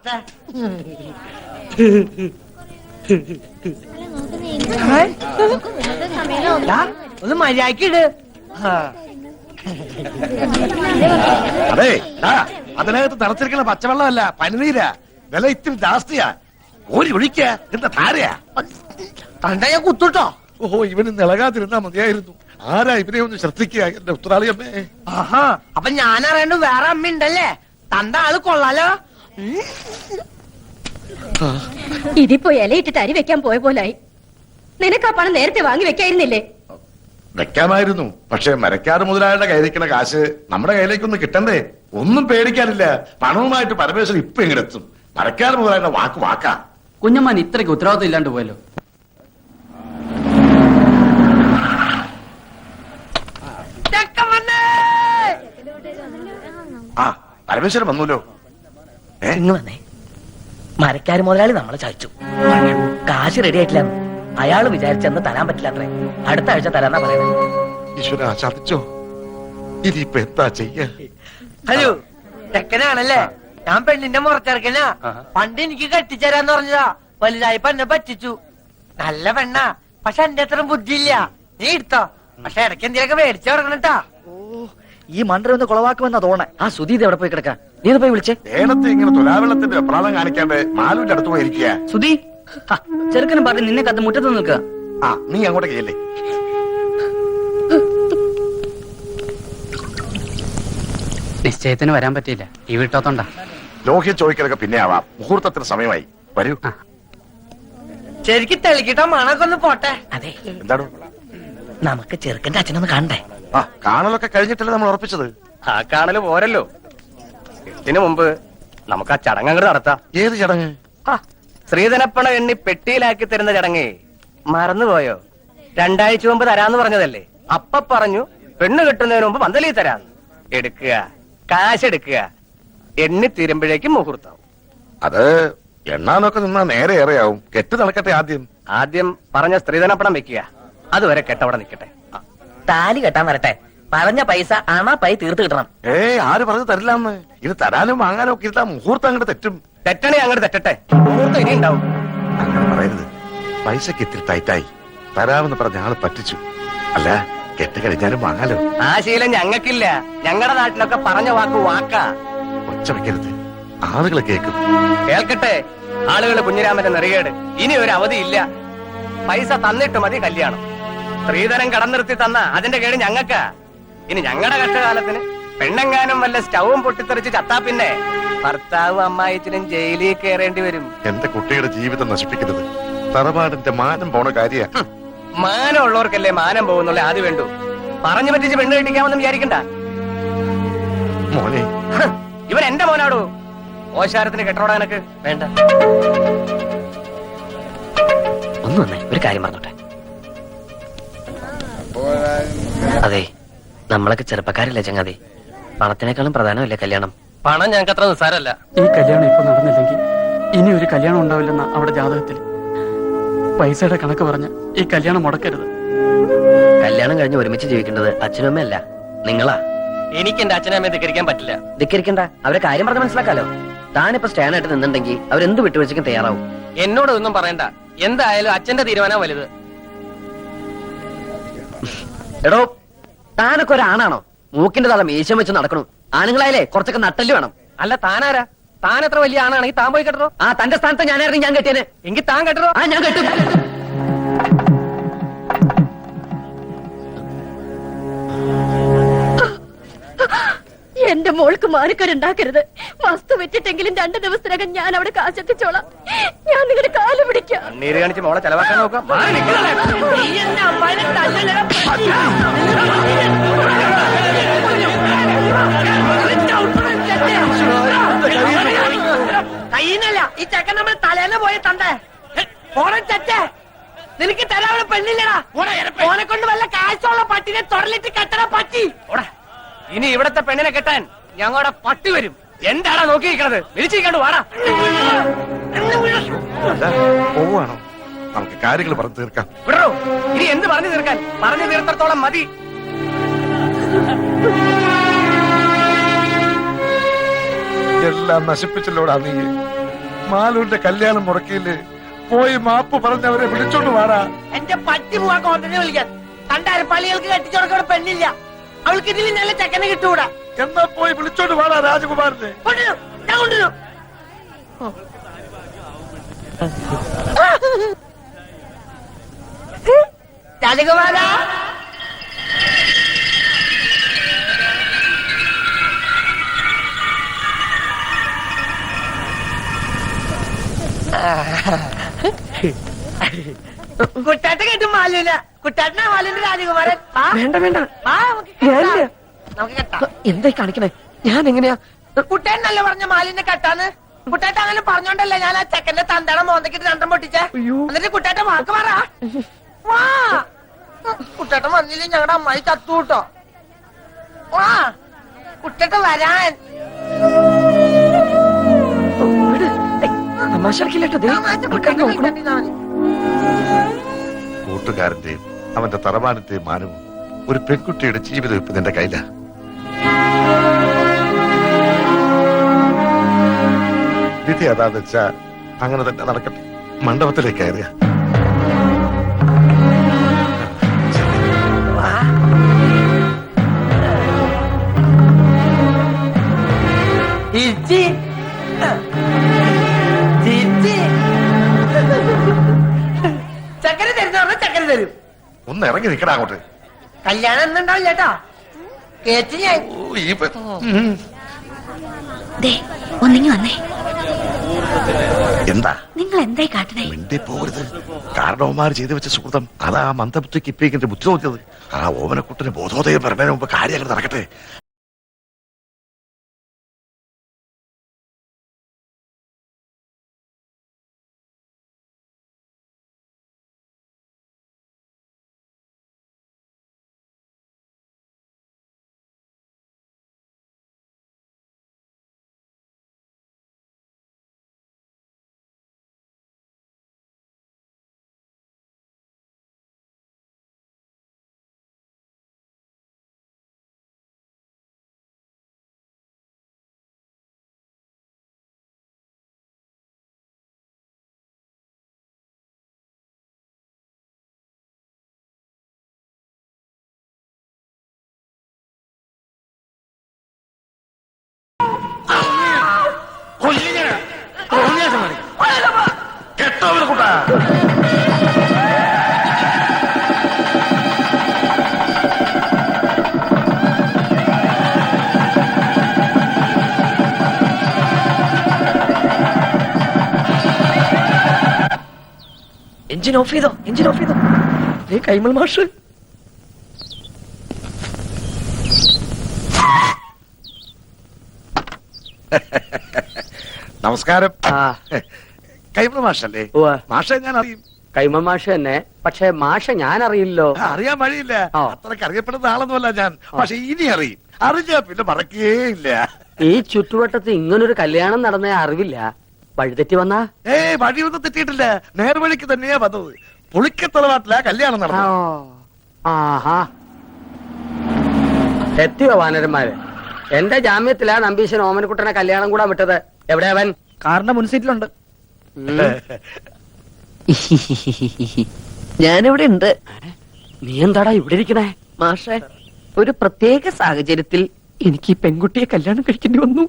മാറട്ടെ. ഒന്ന് മര്യാദക്കിട്. അതെ അതിനകത്ത് നിറച്ചിരിക്കുന്ന പച്ചവെള്ളമല്ല, പനിനീരാ. വില ഇത്തിരി ജാസ്തിയാ. ഒഴിക്ക എന്താ ധാരയാ? തണ്ട ഞാൻ കുത്തുട്ടോ. ഓഹോ, ഇവന് നിളകാതിരുന്നാ മതിയായിരുന്നു. ആരാ ഇവനെ ഒന്ന് ശ്രദ്ധിക്കുക എന്റെ ഉത്തരാളിയമ്മേ. ആഹാ, അപ്പൊ ഞാൻ അറിയണ്ട വേറെ അമ്മ ഉണ്ടല്ലേ? തന്റെ ആള് കൊള്ളാലോ. ഇതിപ്പോ ഇലയിട്ടിട്ട് അരി വെക്കാൻ പോയ പോലായി. നിനക്ക് ആ പണം നേരത്തെ വാങ്ങി വെക്കായിരുന്നില്ലേ? വെക്കാമായിരുന്നു, പക്ഷെ മരക്കാട് മുതലാളിയുടെ കയ്യിലിരിക്കുന്ന കാശ് നമ്മുടെ കയ്യിലേക്കൊന്നും കിട്ടണ്ടേ? ഒന്നും പേടിക്കാനില്ല. പണവുമായിട്ട് പരമേശ്വരൻ ഇപ്പൊ എങ്ങനെത്തും? മരക്കാട് മുതലാളിയുടെ വാക്കാ. കുഞ്ഞമ്മാൻ ഇത്രയ്ക്ക് ഉത്തരവാദിത്വം ഇല്ലാണ്ട് പോയല്ലോ. ആ, പരമേശ്വരൻ വന്നൂലോ. ഇങ്ങ് വന്നേ. മരക്കാര് മുതലാളി നമ്മളെ ചതിച്ചു. കാശ് റെഡി ആയിട്ടില്ല. അയാള് വിചാരിച്ചെന്ന് തരാൻ പറ്റില്ല അത്രേ. അടുത്ത ആഴ്ച തരാന്നാ പറയുന്നത്. ഈശ്വര, ചതിച്ചോ? ഇനിയിപ്പൊ എന്താ ചെയ്യ? ഹലോ, ചെക്കനാണല്ലേ? ഞാൻ പെണ്ണിന്റെ മുറച്ചെറുക്കനാ. പണ്ട് എനിക്ക് കെട്ടിച്ചേരാന്ന് പറഞ്ഞതാ. വലുതായപ്പോ എന്നെ പറ്റിച്ചു. നല്ല പെണ്ണാ, പക്ഷെ എന്റെ അത്ര ബുദ്ധിയില്ല. നീ എടുത്തോ, പക്ഷെ ഇടയ്ക്ക് എന്തെങ്കിലുമൊക്കെ മേടിച്ചു കൊടുക്കണട്ടാ. ഈ മണ്ടര ഒന്ന് കുളവാക്കുമെന്നാ തോന്നേ. ആ സുധീത് എവിടെ പോയി കിടക്കാം? നീ ഒന്ന് പോയി വിളിച്ചേ. ഏണത്തെ ഇങ്ങനെ തുലാവെള്ളത്തിന്റെ വെപ്രാളം കാണിക്കാണ്ട് മാലുവിന്റെ അടുത്ത് പോയിരിക്കുക. സുധി, ചെറുക്കനും പറഞ്ഞ് നിന്നെ കത്ത് മുറ്റത്ത് നിൽക്കുക. ആ, നീ അങ്ങോട്ടേക്ക് ചെല്ലേ. നിശ്ചയത്തിന് വരാൻ പറ്റിയില്ല, ഈ വീട്ടോത്തോണ്ടാ. ലോഹ്യ ചോദിക്കലൊക്കെ പിന്നെ ആവാം. മുഹൂർത്തത്തിന് സമയമായി. വരൂ. ശരിക്കും തെളിക്കിട്ടോ മണൊക്കെ ഒന്ന് പോട്ടെ. അതെ, എന്താണ്? നമുക്ക് ചെറുക്കന്റെ അച്ഛനൊന്ന് കാണണ്ടേ? ആ, കാണലൊക്കെ കഴിഞ്ഞിട്ടല്ലേ നമ്മൾ ഉറപ്പിച്ചത്? ആ കാണല് പോരല്ലോ. ഇതിനു മുമ്പ് നമുക്ക് ആ ചടങ്ങ് അങ്ങോട്ട് നടത്താം. ഏത് ചടങ്ങ്? ശ്രീധനപ്പണ എണ്ണി പെട്ടിയിലാക്കി തരുന്ന ചടങ്ങ് മറന്നുപോയോ? 2 ആഴ്ച മുമ്പ് തരാന്ന് പറഞ്ഞതല്ലേ? അപ്പ പറഞ്ഞു പെണ്ണ് കിട്ടുന്നതിന് മുമ്പ് പന്തലി തരാന്ന്. എടുക്കുക, കാശെടുക്കുക. എണ്ണി തീരുമ്പോഴേക്കും മുഹൂർത്തം. അത് എണ്ണാനൊക്കെ നിന്നാ നേരെ ഏറെയാവും. കെട്ട് നടക്കട്ടെ ആദ്യം. ആദ്യം പറഞ്ഞ സ്ത്രീധനപ്പണം വെക്കുക. അതുവരെ കെട്ടവിടെ നിൽക്കട്ടെ. താലി കെട്ടാൻ വരട്ടെ. പറഞ്ഞ പൈസ പൈ തീർത്ത് കിട്ടണം. ആര് പറഞ്ഞു തരില്ലാന്ന്? ഇത് തരാനും വാങ്ങാനും ഒക്കെ ഇരുത്താ മുഹൂർത്തം അങ്ങോട്ട് തെറ്റും. തെറ്റണേ അങ്ങോട്ട് തെറ്റട്ടെ, മുഹൂർത്തം ഇനി ഉണ്ടാവും. അങ്ങനെ പറയരുത്. പൈസക്ക് ഇത്തിരി ടൈറ്റായി. തരാമെന്ന് പറഞ്ഞ ആള് പറ്റിച്ചു. അല്ല, കെട്ട് കഴിഞ്ഞാലും വാങ്ങാലോ. ആ ശീലം ഞങ്ങൾക്കില്ല. ഞങ്ങളുടെ നാട്ടിലൊക്കെ പറഞ്ഞ വാക്കാ. ഒച്ച വെക്കരുത്, ആളുകൾ കേൾക്കും. കേൾക്കട്ടെ ആളുകള്. കുഞ്ഞിരാമന്റെ നെറികേട്. ഇനി ഒരു അവധിയില്ല. പൈസ തന്നിട്ട് മതി കല്യാണം. സ്ത്രീധനം കടന്നിർത്തി തന്ന അതിന്റെ കേട് ഞങ്ങൾക്കാ. ഇനി ഞങ്ങളുടെ കഷ്ടകാലത്തിന് പെണ്ണെങ്ങാനും വല്ല സ്റ്റൗവും പൊട്ടിത്തെറിച്ച് ചത്താ പിന്നെ ഭർത്താവും അമ്മായിച്ചനും ജയിലിൽ കയറേണ്ടി വരും. എന്റെ കുട്ടിയുടെ ജീവിതം നശിപ്പിക്കരുത്. തറവാടിന്റെ മാനം പോണ കാര്യ. മാനം ഉള്ളവർക്കല്ലേ മാനം പോകുന്നുള്ള ആദ്യം വേണ്ടു. പറഞ്ഞു പറ്റിച്ച് പെണ്ണ് കെട്ടിക്കാമെന്ന് വിചാരിക്കണ്ട. മോനെ, ഇവൻ എന്റെ മോനാടോ. ഓശാരത്തിന് കെട്ടോടാ എനക്ക് വേണ്ട. ഒന്ന് വന്നേ, ഒരു കാര്യം പറഞ്ഞോട്ടെ. അതെ, നമ്മളൊക്കെ ചെറുപ്പക്കാരില്ലേ ചങ്ങാതി? പണത്തിനേക്കാളും പ്രധാനമല്ലേ കല്യാണം? പണം ഞങ്ങൾക്ക് അത്ര നിസ്സാരല്ല. ഈ കല്യാണം ഇപ്പൊ നടന്നില്ലെങ്കിൽ ഇനി ഒരു കല്യാണം ഉണ്ടാവില്ലെന്ന അവിടെ ജാതകത്തിൽ. പൈസയുടെ കണക്ക് പറഞ്ഞ് ഈ കല്യാണം മുടക്കരുത്. കല്യാണം കഴിഞ്ഞ് ഒരുമിച്ച് ജീവിക്കേണ്ടത് അച്ഛനും അമ്മയല്ല, നിങ്ങളാ. എനിക്ക് എന്റെ അച്ഛനെ അമ്മയെ ധിക്കരിക്കാൻ പറ്റില്ല. ധിക്കരിക്കണ്ട, അവരെ കാര്യം പറഞ്ഞ് മനസ്സിലാക്കാലോ. താനിപ്പോ സ്റ്റാൻഡായിട്ട് നിന്നുണ്ടെങ്കിൽ അവരെന്ത് വിട്ടുവീഴ്ചയ്ക്കും തയ്യാറാവും. എന്നോട് ഒന്നും പറയണ്ട. എന്തായാലും അച്ഛന്റെ തീരുമാനം വലുത്. എടോ, താനൊക്കെ ഒരാണാണോ? മൂക്കിന്റെ തല മീശം വെച്ച് നടക്കണു. ആണുങ്ങളായാലേ കുറച്ചൊക്കെ നട്ടല് വേണം. അല്ല, താനാരാ? താൻ എത്ര വലിയ ആണാണെങ്കിൽ താൻ പോയി കെട്ടോ. ആ, തന്റെ സ്ഥാനത്ത് ഞാനായിരുന്നു ഞാൻ കെട്ടിയന്. എങ്കിൽ താൻ കെട്ടോ. ആ, ഞാൻ കെട്ടും. എന്റെ മോൾക്ക് മാനക്കേടുണ്ടാക്കരുത്. വസ്തു വെച്ചിട്ടെങ്കിലും 2 ദിവസത്തിനകം ഞാൻ അവിടെ കാശെത്തിച്ചോളാം. ഞാൻ നിങ്ങളുടെ കാല് പിടിക്കാം. നീര് കാണിച്ച് മോളെ ചെലവാക്കാൻ നോക്കാം. കയ്യിന്നല്ല, ഈ ചെക്കൻ നമ്മൾ തലേന്ന് പോയി തണ്ടേ. ഓണ ചറ്റേ, നിനക്ക് തരാനുള്ള പെണ്ണില്ലടാ. ഓനെ കൊണ്ട് വല്ല കാശുള്ള പട്ടിനെ തൊടലിട്ട് കെട്ടണ പറ്റി. ഇനി ഇവിടത്തെ പെണ്ണിനെ കെട്ടാൻ ഞങ്ങളുടെ പട്ടി വരും. എന്താടാ നോക്കിയിരിക്കണത്? വിളിച്ചിരിക്കാണ്ട് വാടാ. പോവാണോ? നമുക്ക് കാര്യങ്ങൾ പറഞ്ഞു തീർക്കാം. വിടറോ, ഇനി എന്ത് പറഞ്ഞു തീർക്കാൻ? പറഞ്ഞു തീർത്തോളം മതി. എല്ലാം നശിപ്പിച്ചല്ലോടാ നീ. മാലുവിന്റെ കല്യാണം മുടക്കിയില്ലേ? പോയി മാപ്പ് പറഞ്ഞവരെ വിളിച്ചോണ്ട് വാടാ. എന്റെ പട്ടി പോവാ കോട്ടനെ വിളിക്കാൻ. കണ്ടാരപ്പള്ളികൾക്ക് കെട്ടിച്ചോടക്കോടെ പെണ്ണില്ല. അവൾക്ക് ഇതിൽ നല്ല ചെക്കനെ കിട്ടൂടാ. എന്നാ പോയി വിളിച്ചോണ്ട് വാടാ രാജകുമാരനെ. കൊണ്ടുവരും, ഞാൻ കൊണ്ടുവരും. രാജകുമാര, കുട്ടാട്ട കേട്ടും മാലൂല. കുട്ടാട്ടനാ മാലുവിന്റെ രാജകുമാരൻ. വാ. വേണ്ട വേണ്ട, വാ, നമുക്ക് കെട്ടാം. നമുക്ക് കെട്ടാം. എന്തായി കാണിക്കണേ? ഞാൻ എങ്ങനെയാ? കുട്ടേനല്ല പറഞ്ഞ മാലിനെ കെട്ടാന്ന്. കുട്ടാട്ട അങ്ങനെ പറഞ്ഞോണ്ടല്ലേ ഞാൻ ആ ചെക്കന്റെ തന്തട മോന്തക്കിട്ട് രണ്ടും പൊട്ടിച്ചേ. എന്നിട്ട് കുട്ടാട്ട വാക്ക് പറ. വാ. കുട്ടാട്ട വന്നില്ലേ ഞങ്ങളുടെ അമ്മായി ചത്തു കൂട്ടോ. വാ കുട്ടേട്ട വരാൻ. തമാശ കൂട്ടുകാരന്റെയും അവന്റെ തറവാനത്തെയും മാനവും ഒരു പെൺകുട്ടിയുടെ ജീവിതം ഇപ്പൊ നിന്റെ കയ്യിലാ. വിധി അതാന്ന് വെച്ചാ അങ്ങനെ തന്നെ നടക്കട്ടെ. മണ്ഡപത്തിലേക്ക് കയറിയ ചക്കര തരുന്ന പറഞ്ഞ ചക്കര തരും. ഒന്ന് ഇറങ്ങി നിൽക്കടാ അങ്ങോട്ട്. കല്യാണം എന്നുണ്ടാവില്ല ചേട്ടാ. കേറ്റ് ഞാൻ. ഒന്നിങ്ങി വന്നേ. എന്താ നിങ്ങൾ എന്തായി കാട്ടണേ? മിണ്ടി പോകരുത്. കാരണവന്മാർ ചെയ്തു വെച്ച സുഹൃതം അതാ മന്ദബുദ്ധിക്ക് ഇപ്പിക്കിന്റെ ബുദ്ധി നോക്കിയത്. ആ ഓമനക്കുട്ടന് ബോധോദയം പറഞ്ഞതിന് മുമ്പ് കാര്യങ്ങൾ നടക്കട്ടെ. കെട്ടവന് കൂട്ടാ. എഞ്ചിൻ ഓഫ് ചെയ്തോ, എഞ്ചിൻ ഓഫ് ചെയ്തോ. കൈമൾ മാഷ് നമസ്കാരം. കൈമള മാഷല്ലേ? മാഷെ ഞാൻ അറിയും. കൈമൾ മാഷ് തന്നെ. പക്ഷെ മാഷ ഞാൻ അറിയില്ലോ. അറിയാൻ വഴിയില്ല. അത്രക്ക് അറിയപ്പെടുന്ന ആളൊന്നുമല്ല ഞാൻ. പക്ഷെ ഇനി അറിയും. അറിഞ്ഞാ പിന്നെ മറക്കേയില്ല. ഈ ചുറ്റുവട്ടത്ത് ഇങ്ങനൊരു കല്യാണം നടന്ന അറിവില്ല. വഴിതെറ്റി വന്നാ? വഴിയൊന്നും തെറ്റിയിട്ടില്ല. നേർവഴിക്ക് തന്നെയാ വന്നത്. പുളിക്കത്തറവാട്ടിലാ കല്യാണം നടന്നത്. ആഹാ, എത്തിയോ വാനരന്മാര്? എന്റെ ജാമ്യത്തിലാ നമ്പീശൻ ഓമനക്കുട്ടനെ കല്യാണം കൂടാൻ വിട്ടത്. എവിടെ അവൻ? കാറിന്റെ മുൻസീറ്റിലുണ്ട്. ഞാനിവിടെ ഉണ്ട്. നീ എന്താടാ ഇവിടെ ഇരിക്കണേ? മാഷെ, ഒരു പ്രത്യേക സാഹചര്യത്തിൽ എനിക്ക് ഈ പെൺകുട്ടിയെ കല്യാണം കഴിക്കേണ്ടി വന്നു.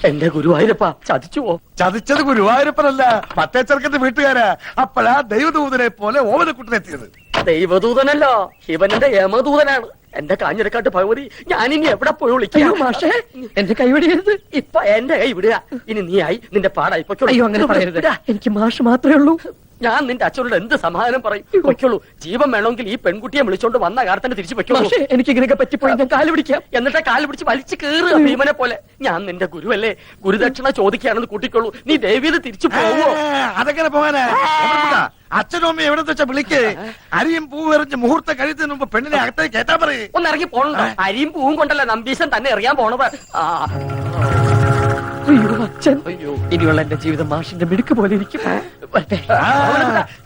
എന്റെ ഗുരുവായൂരപ്പ, ചതിച്ചുവോ? ചതിച്ചത് ഗുരുവായൂരപ്പനല്ല, മറ്റേ ചെറുക്കന്റെ വീട്ടുകാരാ. അപ്പോഴാ ദൈവദൂതനെ പോലെ ഓമനക്കുട്ടനെത്തിയത്. ദൈവദൂതനല്ലോ, ശിവനന്റെ യമദൂതനാണ്. എന്റെ കാഞ്ഞിരക്കാട്ട് ഭഗവതി, ഞാനിനി എവിടെ പോയി വിളിക്കാം? മാഷേ, എന്റെ കൈ വിടരുത്. ഇപ്പൊ എന്റെ കൈ വിടുക. ഇനി നീ ആയി നിന്റെ പാടായി പൊയ്ക്കോളൂ. അയ്യോ, അങ്ങനെ പറയരുത്. എനിക്ക് മാഷ് മാത്രമേ ഉള്ളൂ. ഞാൻ നിന്റെ അച്ഛനോട് എന്ത് സമാധാനം പറയും? പൊയ്ക്കോളൂ. ജീവൻ വേണമെങ്കിൽ ഈ പെൺകുട്ടിയെ വിളിച്ചോണ്ട് വന്ന കാലത്തന്നെ തിരിച്ചു പൊയ്ക്കോളൂ. എനിക്ക് ഇങ്ങനെയൊക്കെ പറ്റിപ്പോയി ഞാൻ കാല് പിടിക്കാം. എന്നിട്ട് കാല് പിടിച്ച് വലിച്ചു കയറുക ഭീമനെ പോലെ. ഞാൻ നിന്റെ ഗുരുവല്ലേ, ഗുരുദക്ഷിണ ചോദിക്കുകയാണെന്ന് കൂട്ടിക്കോളൂ. നീ ദേവിയത് തിരിച്ചു പോവോ? അതെങ്ങനെ പോകാനാ? അച്ഛനും അമ്മയും എവിടെ വെച്ചാ വിളിക്കേ. അരിയും പൂവ് എറിഞ്ഞ് മുഹൂർത്തം കഴിയുന്നതിന് മുമ്പ് പെണ്ണിനെ അകത്തേക്ക് കേട്ടാ പറയേ. ഒന്ന് ഇറങ്ങി പോണോ? അരിയും പൂവും കൊണ്ടല്ല നമ്പീശൻ തന്നെ എറിയാൻ പോണത്. അയ്യോ അച്ഛൻ, അയ്യോ ഇനിയുള്ള എന്റെ ജീവിതം മാഷിന്റെ മിടുക്ക് പോലെ ഇരിക്കും.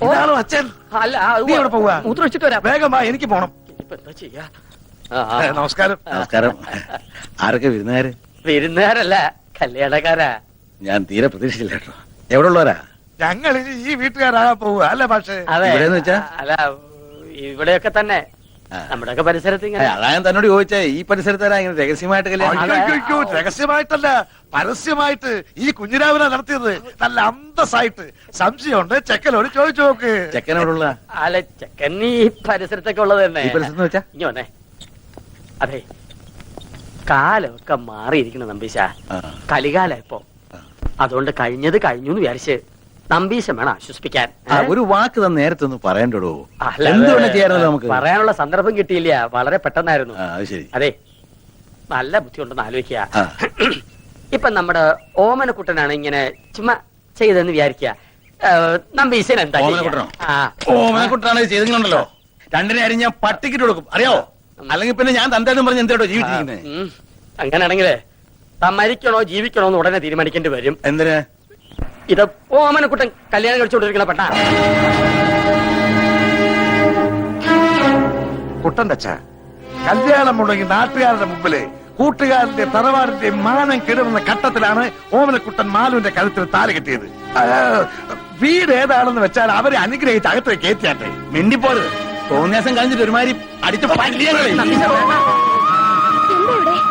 ഇതാണോ അച്ഛൻ? അല്ല, നീ എവിടെ പോവാ? മൂത്രം വെച്ചിട്ട് വരാം. വേഗം വാ, എനിക്ക് പോണം. ഇപ്പൊ എന്താ ചെയ്യാ? നമസ്കാരം. നമസ്കാരം. ആരൊക്കെ വിരുന്നുകാര്? വിരുന്നുകാരല്ല, കല്യാണക്കാരാ. ഞാൻ തീരെ പ്രതീക്ഷിച്ചില്ല കേട്ടോ. എവിടെ ഉള്ളവരാ? ഞങ്ങൾ ഇനി ഈ വീട്ടുകാരാകാൻ പോവുക അല്ലേ പക്ഷേ? അതെ. ഇവിടെന്ന് വെച്ചാ? അല്ല, ഇവിടെയൊക്കെ തന്നെ നമ്മുടെയൊക്കെ പരിസരത്ത് ഇങ്ങനെ. അതാ ഞാൻ തന്നോട് ചോദിച്ചേ, ഈ പരിസരത്താരാ ഇങ്ങനെ രഹസ്യമായിട്ട് കല്യാണം? അയ്യോ, രഹസ്യമായിട്ടല്ല, പരസ്യമായിട്ട് ഈ കുഞ്ഞിരാവിനെ നടത്തിയത്. നല്ല അന്തസ്സായിട്ട്. സംശയമുണ്ട്, ചെക്കനോട് ചോദിച്ചു നോക്ക്. ചെക്കനോടുള്ള അല്ല, ചെക്കൻ ഈ പരിസരത്തൊക്കെ ഉള്ളത് തന്നെ. ഈ പരിസരത്ത് വെച്ചാ? ഇനി വന്നേ. അതെ, കാലമൊക്കെ മാറിയിരിക്കണം നമ്പീശ. കലികാല ഇപ്പൊ. അതുകൊണ്ട് കഴിഞ്ഞത് കഴിഞ്ഞു എന്ന് വിചാരിച്ച് നമ്പീശം വേണം ആശ്വസിപ്പിക്കാൻ. ഒരു വാക്ക് തന്നെ നേരത്തെ ഒന്ന് പറയണ്ടോ? അല്ല, എന്തുകൊണ്ട് ചെയ്യാറുണ്ട് നമുക്ക്? പറയാനുള്ള സന്ദർഭം കിട്ടിയില്ല, വളരെ പെട്ടെന്നായിരുന്നു. അത് ശരി. അതെ, നല്ല ബുദ്ധിയുണ്ടെന്ന് ആലോചിക്കുക. ഇപ്പൊ നമ്മുടെ ഓമനക്കുട്ടനാണ് ഇങ്ങനെ ചുമ്മാ ചെയ്തെന്ന് വിചാരിക്കുക. നമ്പീശൻ എന്താ ഓമനക്കുട്ടനോ? ഓമനക്കുട്ടനാണ് ചെയ്തിട്ടുണ്ടല്ലോ. രണ്ടിനെ അരിഞ്ഞ പട്ടിക്കിട്ട് കൊടുക്കും, അറിയാവോ? അല്ലെങ്കിൽ പിന്നെ ഞാൻ തന്തേന്നും പറഞ്ഞ് എന്തോ ജീവിച്ചിരിക്കുന്നത്. അങ്ങനെയാണെങ്കിലേ താൻ മരിക്കണോ ജീവിക്കണോ എന്ന് ഉടനെ തീരുമാനിക്കേണ്ടി വരും. എന്തിന്? ഇത് ഓമനക്കുട്ടൻ കല്യാണം കഴിച്ചുകൊണ്ടിരിക്കണ പെട്ട കുട്ടന്റെ അച്ഛ, കല്യാണം മുടങ്ങി നാട്ടുകാരുടെ മുമ്പില് കൂട്ടുകാരന്റെ തറവാടിന്റെ മാനം കിടന്ന ഘട്ടത്തിലാണ് ഓമനക്കുട്ടൻ മാലുവിന്റെ കഴുത്തിൽ താലി കെട്ടിയത്. വീട് ഏതാണെന്ന് വെച്ചാൽ അവരെ അനുഗ്രഹിച്ച് അകത്ത് കയറ്റിയാട്ടെ. മിണ്ടിപ്പോയത് തോന്നിയാസം കഴിഞ്ഞിട്ട് ഒരുമാതിരി അടിച്ചു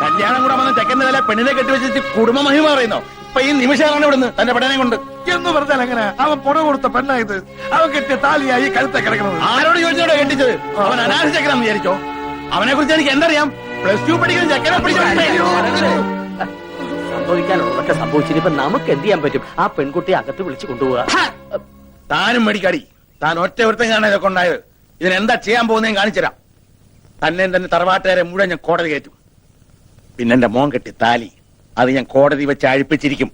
കല്യാണം കൂടെ വന്ന് ചെക്കന്റെ തല പെണ്ണിനെ കെട്ടിവെച്ചിട്ട് കുടുംബ മഹിമ പറയുന്നോ? ഇപ്പൊ ഈ നിമിഷമാണ് ഇവിടുന്ന് തന്റെ പെടനെ കൊണ്ട് എന്ന് പറഞ്ഞാൽ എങ്ങനെ? അവൻ പുറ കൊടുത്ത പെണ്ണായത്. അവൻ കെട്ടിയ താലിയായി കഴുത്തെ കിടക്കുന്നത്. ആരോട് ചോദിച്ചോടോ കെട്ടിച്ചത്? അവൻ അനാഥ ചെക്കനാന്ന് വിചാരിച്ചോ? അവനെ കുറിച്ച് എനിക്ക് എന്തറിയാം? +2 പഠിക്കുന്ന ചെക്കനെ സംഭവിക്കാനുള്ളതൊക്കെ സംഭവിച്ചിട്ട് ഇപ്പൊ നമുക്ക് എന്ത് ചെയ്യാൻ പറ്റും? ആ പെൺകുട്ടിയെ അകത്ത് വിളിച്ചു കൊണ്ടുപോവുക. താനും മേടിക്കാടി. താൻ ഒറ്റ ഒരുത്തം കാണാൻ ഇതൊക്കെ ഉണ്ടായത്. ഇതിനെന്താ ചെയ്യാൻ പോകുന്നതെന്ന് കാണിച്ചുതരാം. തന്നെ തറവാട്ടുകാരെ മുഴുവൻ ഞാൻ കോടതി കയറ്റും. പിന്നെ എന്റെ മോൻ കെട്ടി താലി അത് ഞാൻ കോടതി വെച്ച് അഴിപ്പിച്ചിരിക്കും.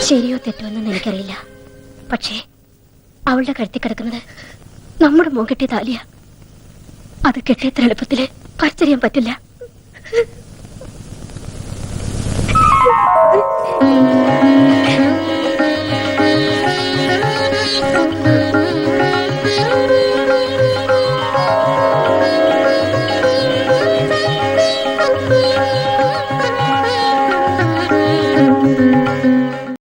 ശരിയോ തെറ്റോ എന്നെന്ന് എനിക്കറിയില്ല. പക്ഷേ അവളുടെ കഴുത്തി കിടക്കുന്നത് നമ്മുടെ മോൻ കെട്ടിയ താലിയ. അത് കെട്ടിയത്ര എളുപ്പത്തില് പറിച്ചറിയാൻ പറ്റില്ല.